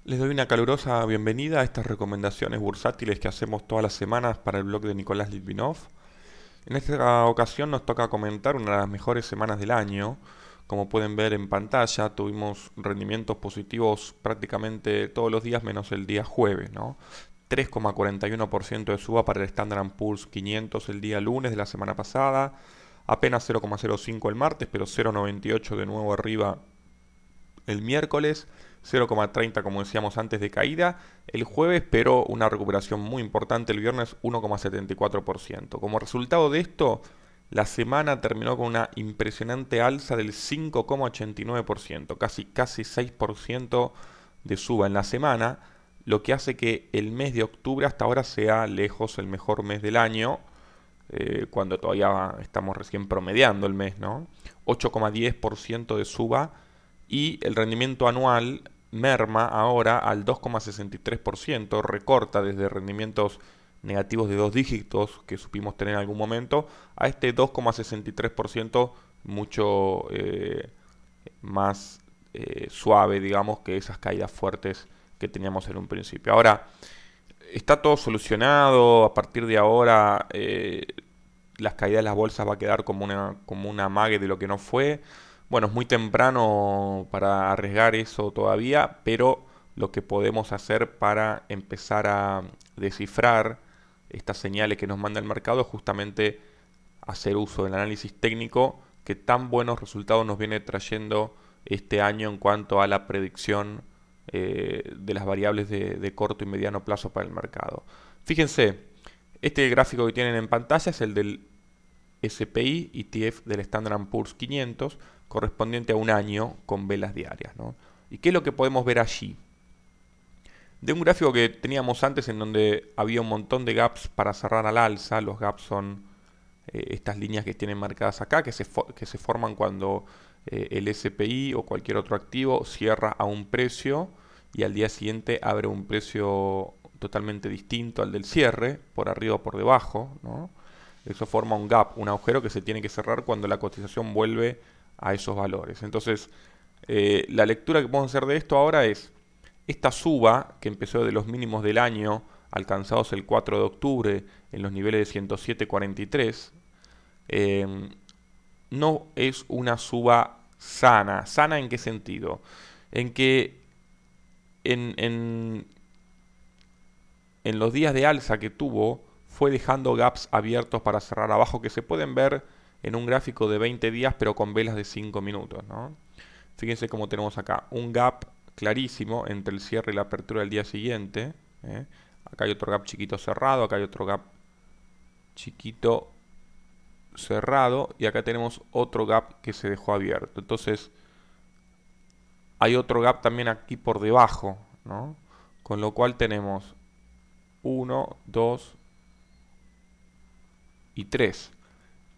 Les doy una calurosa bienvenida a estas recomendaciones bursátiles que hacemos todas las semanas para el blog de Nicolás Litvinov. En esta ocasión nos toca comentar una de las mejores semanas del año. Como pueden ver en pantalla, tuvimos rendimientos positivos prácticamente todos los días menos el día jueves, ¿no? 3,41% de suba para el Standard Poor's 500 el día lunes de la semana pasada, apenas 0,05 el martes, pero 0,98 de nuevo arriba el miércoles, 0,30 como decíamos antes de caída, el jueves, pero una recuperación muy importante el viernes, 1,74%. Como resultado de esto, la semana terminó con una impresionante alza del 5,89%, casi 6% de suba en la semana, lo que hace que el mes de octubre hasta ahora sea lejos el mejor mes del año, cuando todavía estamos recién promediando el mes, ¿no? 8,10% de suba y el rendimiento anual merma ahora al 2,63%, recorta desde rendimientos negativos de dos dígitos que supimos tener en algún momento a este 2,63% mucho más suave, digamos, que esas caídas fuertes que teníamos en un principio. Ahora, está todo solucionado, a partir de ahora las caídas de las bolsas va a quedar como una amague de lo que no fue. Bueno, es muy temprano para arriesgar eso todavía, pero lo que podemos hacer para empezar a descifrar estas señales que nos manda el mercado es justamente hacer uso del análisis técnico que tan buenos resultados nos viene trayendo este año en cuanto a la predicción de las variables de corto y mediano plazo para el mercado. Fíjense, este gráfico que tienen en pantalla es el del SPI ETF del Standard Poor's 500 correspondiente a un año con velas diarias, ¿no? ¿Y qué es lo que podemos ver allí? De un gráfico que teníamos antes en donde había un montón de gaps para cerrar al alza, los gaps son estas líneas que tienen marcadas acá, que se forman cuando el SPI o cualquier otro activo cierra a un precio y al día siguiente abre un precio totalmente distinto al del cierre, por arriba o por debajo, ¿no? Eso forma un gap, un agujero que se tiene que cerrar cuando la cotización vuelve a esos valores. Entonces, la lectura que podemos hacer de esto ahora es esta suba que empezó de los mínimos del año alcanzados el 4 de octubre en los niveles de 107,43, no es una suba sana. ¿Sana en qué sentido? En que en, en, en los días de alza que tuvo fue dejando gaps abiertos para cerrar abajo que se pueden ver en un gráfico de 20 días pero con velas de 5 minutos, ¿no? Fíjense cómo tenemos acá un gap clarísimo entre el cierre y la apertura del día siguiente, ¿eh? Acá hay otro gap chiquito cerrado, acá hay otro gap chiquito cerrado y acá tenemos otro gap que se dejó abierto. Entonces hay otro gap también aquí por debajo, ¿no? Con lo cual tenemos uno, 2 y 3.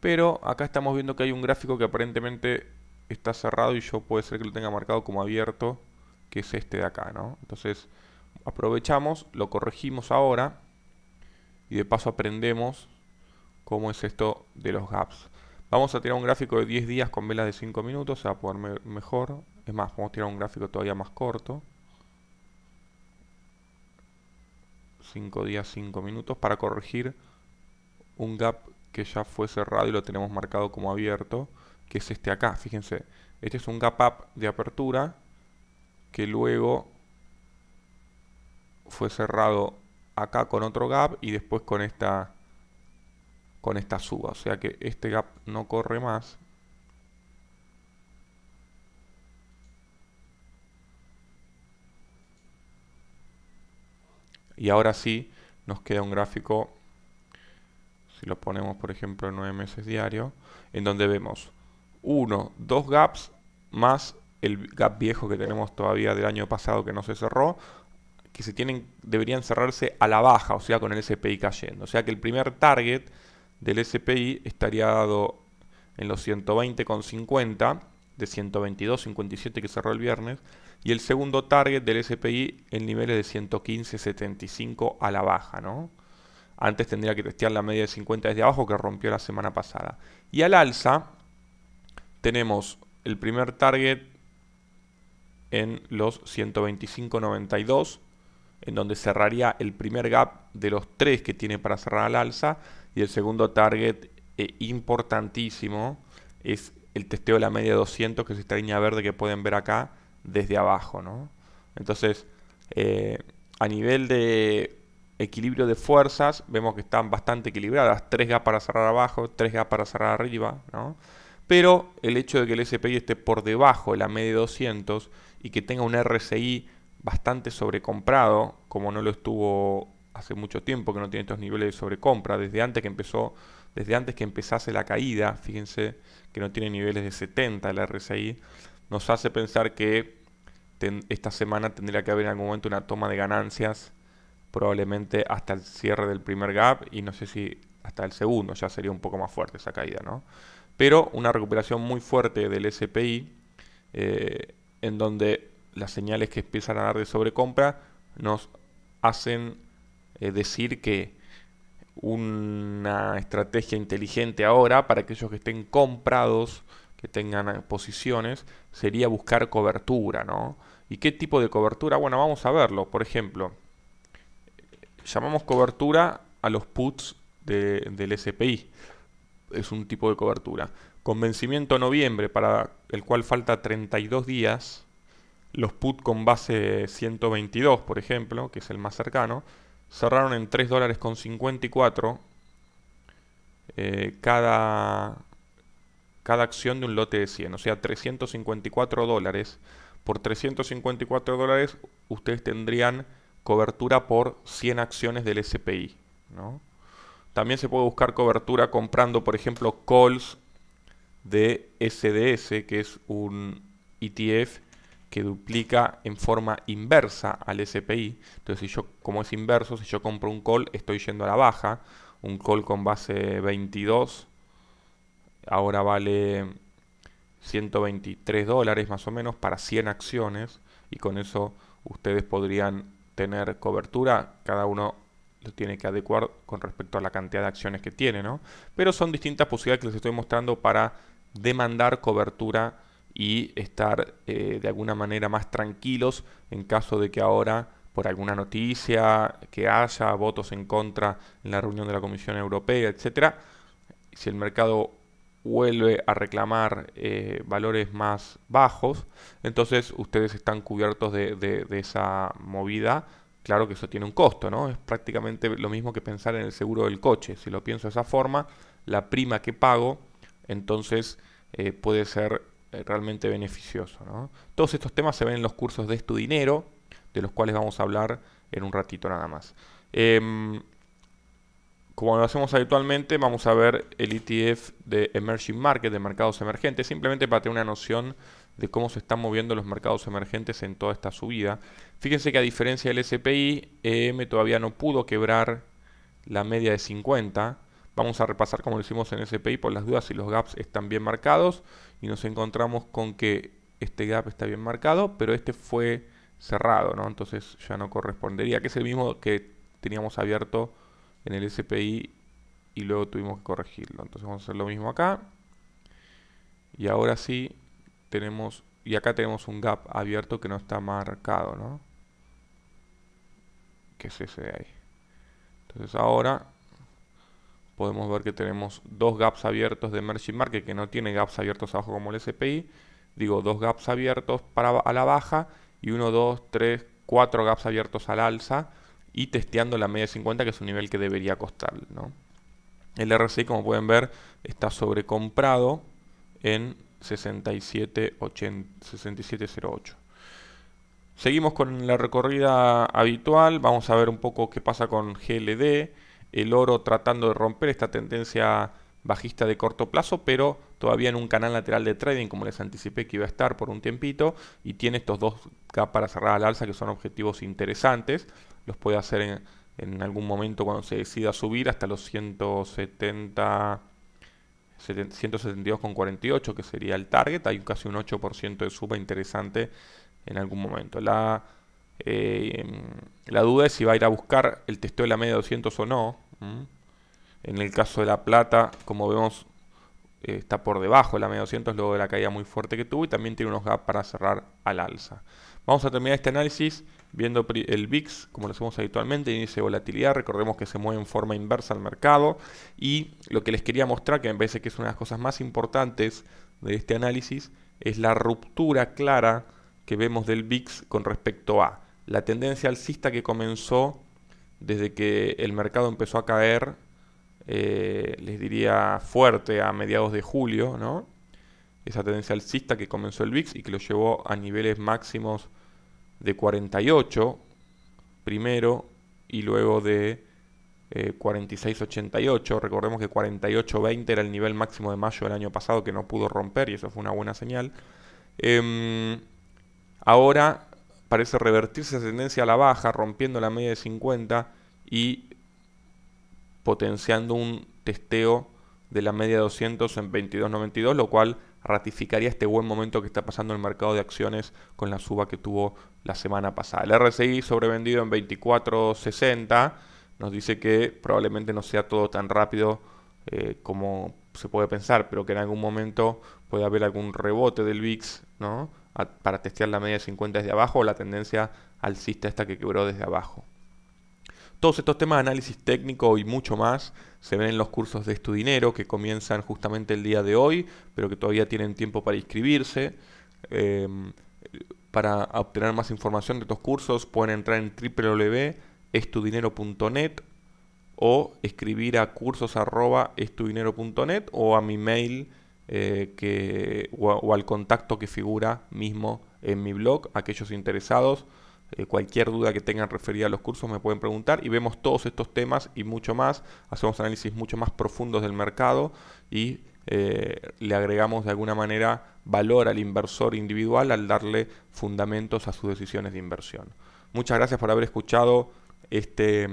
Pero acá estamos viendo que hay un gráfico que aparentemente está cerrado y yo puede ser que lo tenga marcado como abierto, que es este de acá, ¿no? Entonces aprovechamos, lo corregimos ahora y de paso aprendemos cómo es esto de los gaps. Vamos a tirar un gráfico de 10 días con velas de 5 minutos, se va a poder ver mejor. Es más, vamos a tirar un gráfico todavía más corto. 5 días, 5 minutos para corregir un gap que ya fue cerrado y lo tenemos marcado como abierto, que es este acá. Fíjense, este es un gap up de apertura que luego fue cerrado acá con otro gap y después con esta suba. O sea que este gap no corre más. Y ahora sí nos queda un gráfico, si lo ponemos por ejemplo en 9 meses diario, en donde vemos dos gaps más el gap viejo que tenemos todavía del año pasado que no se cerró, que deberían cerrarse a la baja, o sea, con el SPI cayendo. O sea que el primer target del SPI estaría dado en los 120,50 de 122,57 que cerró el viernes, y el segundo target del SPI en niveles de 115,75 a la baja, ¿no? Antes tendría que testear la media de 50 desde abajo que rompió la semana pasada. Y al alza tenemos el primer target en los 125.92, en donde cerraría el primer gap de los tres que tiene para cerrar al alza, y el segundo target importantísimo es el testeo de la media 200, que es esta línea verde que pueden ver acá desde abajo, ¿no? Entonces, a nivel de equilibrio de fuerzas, vemos que están bastante equilibradas, 3 gaps para cerrar abajo, 3 gaps para cerrar arriba, ¿no? Pero el hecho de que el SPI esté por debajo de la media 200 y que tenga un RSI bastante sobrecomprado, como no lo estuvo hace mucho tiempo, que no tiene estos niveles de sobrecompra, desde antes que empezase la caída, fíjense que no tiene niveles de 70 el RSI, nos hace pensar que esta semana tendría que haber en algún momento una toma de ganancias, probablemente hasta el cierre del primer gap, y no sé si hasta el segundo, ya sería un poco más fuerte esa caída, ¿no? Pero una recuperación muy fuerte del SPI, en donde las señales que empiezan a dar de sobrecompra nos hacen decir que una estrategia inteligente ahora para aquellos que estén comprados, que tengan posiciones, sería buscar cobertura, ¿no? ¿Y qué tipo de cobertura? Bueno, vamos a verlo. Por ejemplo, llamamos cobertura a los puts del SPI. Es un tipo de cobertura. Con vencimiento noviembre, para el cual falta 32 días, los put con base 122, por ejemplo, que es el más cercano, cerraron en $3.54 cada acción de un lote de 100, o sea, $354. Por $354 ustedes tendrían cobertura por 100 acciones del SPI, ¿no? También se puede buscar cobertura comprando, por ejemplo, calls de SDS, que es un ETF que duplica en forma inversa al SPI. Entonces, si yo, como es inverso, si yo compro un call, estoy yendo a la baja. Un call con base 22 ahora vale $123 más o menos para 100 acciones, y con eso ustedes podrían tener cobertura. Cada uno lo tiene que adecuar con respecto a la cantidad de acciones que tiene, ¿no? Pero son distintas posibilidades que les estoy mostrando para demandar cobertura y estar de alguna manera más tranquilos en caso de que ahora, por alguna noticia que haya, votos en contra en la reunión de la Comisión Europea, etcétera, si el mercado vuelve a reclamar valores más bajos, entonces ustedes están cubiertos de esa movida. Claro que eso tiene un costo, ¿no? Es prácticamente lo mismo que pensar en el seguro del coche. Si lo pienso de esa forma, la prima que pago, entonces puede ser realmente beneficioso, ¿no? Todos estos temas se ven en los cursos de Tu Dinero, de los cuales vamos a hablar en un ratito nada más. Como lo hacemos habitualmente, vamos a ver el ETF de Emerging Market, de mercados emergentes, simplemente para tener una noción de cómo se están moviendo los mercados emergentes en toda esta subida. Fíjense que a diferencia del SPI, EM todavía no pudo quebrar la media de 50. Vamos a repasar como lo hicimos en SPI por las dudas si los gaps están bien marcados, y nos encontramos con que este gap está bien marcado, pero este fue cerrado, ¿no? Entonces ya no correspondería, que es el mismo que teníamos abierto en el SPI y luego tuvimos que corregirlo. Entonces vamos a hacer lo mismo acá, y ahora sí tenemos, y acá tenemos un gap abierto que no está marcado, ¿no? Que es ese de ahí. Entonces ahora podemos ver que tenemos dos gaps abiertos de Emerging Market, que no tiene gaps abiertos abajo como el SPI. Digo, dos gaps abiertos a la baja, y 1, 2, 3, 4 gaps abiertos al alza, y testeando la media de 50, que es un nivel que debería costar, ¿no? El RSI, como pueden ver, está sobrecomprado en 67.08. Seguimos con la recorrida habitual. Vamos a ver un poco qué pasa con GLD. El oro tratando de romper esta tendencia bajista de corto plazo, pero todavía en un canal lateral de trading, como les anticipé que iba a estar por un tiempito, y tiene estos dos gaps para cerrar al alza, que son objetivos interesantes. Los puede hacer en algún momento cuando se decida subir hasta los 172,48, que sería el target. Hay casi un 8% de suba interesante en algún momento. La duda es si va a ir a buscar el testeo de la media de 200 o no. En el caso de la plata, como vemos, está por debajo de la media 200 luego de la caída muy fuerte que tuvo y también tiene unos gaps para cerrar al alza. Vamos a terminar este análisis viendo el VIX, como lo hacemos habitualmente, índice de volatilidad. Recordemos que se mueve en forma inversa al mercado y lo que les quería mostrar, que me parece que es una de las cosas más importantes de este análisis, es la ruptura clara que vemos del VIX con respecto a la tendencia alcista que comenzó desde que el mercado empezó a caer, les diría fuerte a mediados de julio, ¿no? Esa tendencia alcista que comenzó el VIX y que lo llevó a niveles máximos de 48 primero y luego de 46.88. Recordemos que 48.20 era el nivel máximo de mayo del año pasado que no pudo romper y eso fue una buena señal. Ahora parece revertirse esa tendencia a la baja, rompiendo la media de 50 y potenciando un testeo de la media de 200 en 22.92, lo cual ratificaría este buen momento que está pasando en el mercado de acciones con la suba que tuvo la semana pasada. El RSI sobrevendido en 24.60 nos dice que probablemente no sea todo tan rápido como se puede pensar, pero que en algún momento puede haber algún rebote del VIX, ¿no? Para testear la media de 50 desde abajo o la tendencia alcista esta que quebró desde abajo. Todos estos temas de análisis técnico y mucho más se ven en los cursos de Estudinero que comienzan justamente el día de hoy, pero que todavía tienen tiempo para inscribirse. Para obtener más información de estos cursos pueden entrar en www.estudinero.net o escribir a cursos@estudinero.net o a mi mail o al contacto que figura mismo en mi blog. Aquellos interesados, cualquier duda que tengan referida a los cursos me pueden preguntar y vemos todos estos temas y mucho más. Hacemos análisis mucho más profundos del mercado y le agregamos de alguna manera valor al inversor individual al darle fundamentos a sus decisiones de inversión. Muchas gracias por haber escuchado este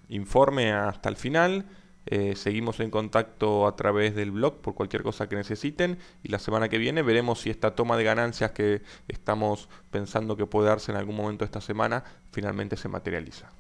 informe hasta el final. Seguimos en contacto a través del blog por cualquier cosa que necesiten y la semana que viene veremos si esta toma de ganancias que estamos pensando que puede darse en algún momento esta semana finalmente se materializa.